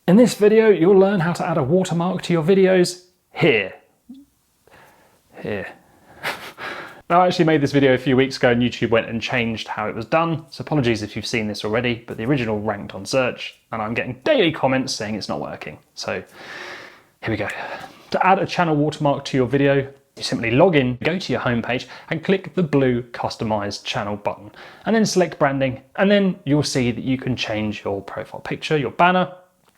In this video, you'll learn how to add a watermark to your videos here. Now, I actually made this video a few weeks ago and YouTube went and changed how it was done, so apologies if you've seen this already, but the original ranked on search and I'm getting daily comments saying it's not working. So here we go. To add a channel watermark to your video, you simply log in, go to your homepage and click the blue Customize Channel button and then select branding, and then you'll see that you can change your profile picture, your banner,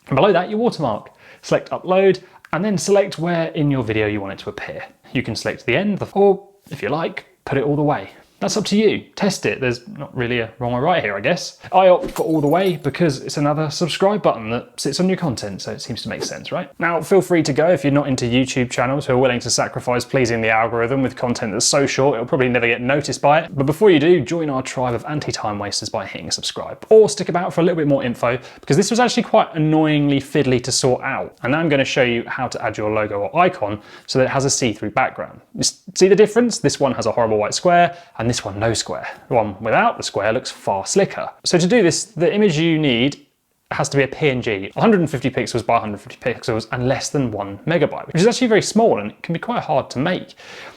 and below that your watermark. Select upload and then select where in your video you want it to appear. You can select the end or, if you like, put it all the way. That's up to you. Test it. There's not really a wrong or right here, I guess. I opt for all the way because it's another subscribe button that sits on your content, so it seems to make sense, right? Now, feel free to go if you're not into YouTube channels who are willing to sacrifice pleasing the algorithm with content that's so short it'll probably never get noticed by it. But before you do, join our tribe of anti-time wasters by hitting subscribe. Or stick about for a little bit more info, because this was actually quite annoyingly fiddly to sort out. And now I'm going to show you how to add your logo or icon so that it has a see-through background. You see the difference? This one has a horrible white square, and this one no square. The one without the square looks far slicker. So to do this, the image you need has to be a PNG, 150 pixels by 150 pixels and less than 1 megabyte, which is actually very small and it can be quite hard to make.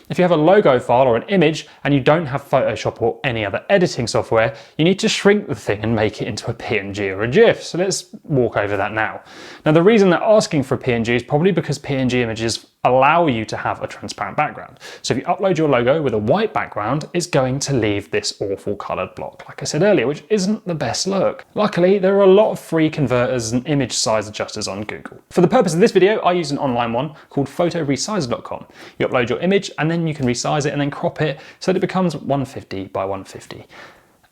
If you have a logo file or an image and you don't have Photoshop or any other editing software, you need to shrink the thing and make it into a PNG or a GIF. So let's walk over that now. Now, the reason they're asking for a PNG is probably because PNG images allow you to have a transparent background. So if you upload your logo with a white background, it's going to leave this awful colored block, like I said earlier, which isn't the best look. Luckily, there are a lot of free converters and image size adjusters on Google. For the purpose of this video, I use an online one called photoresizer.com. You upload your image and then you can resize it and then crop it so that it becomes 150 by 150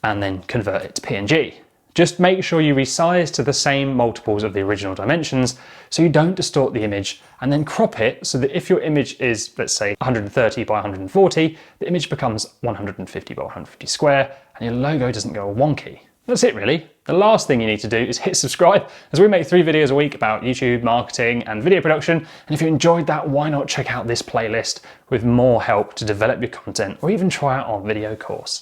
and then convert it to PNG. Just make sure you resize to the same multiples of the original dimensions so you don't distort the image, and then crop it so that if your image is, let's say, 130 by 140, the image becomes 150 by 150 square and your logo doesn't go all wonky. That's it really. The last thing you need to do is hit subscribe, as we make 3 videos a week about YouTube, marketing and video production. And if you enjoyed that, why not check out this playlist with more help to develop your content or even try out our video course.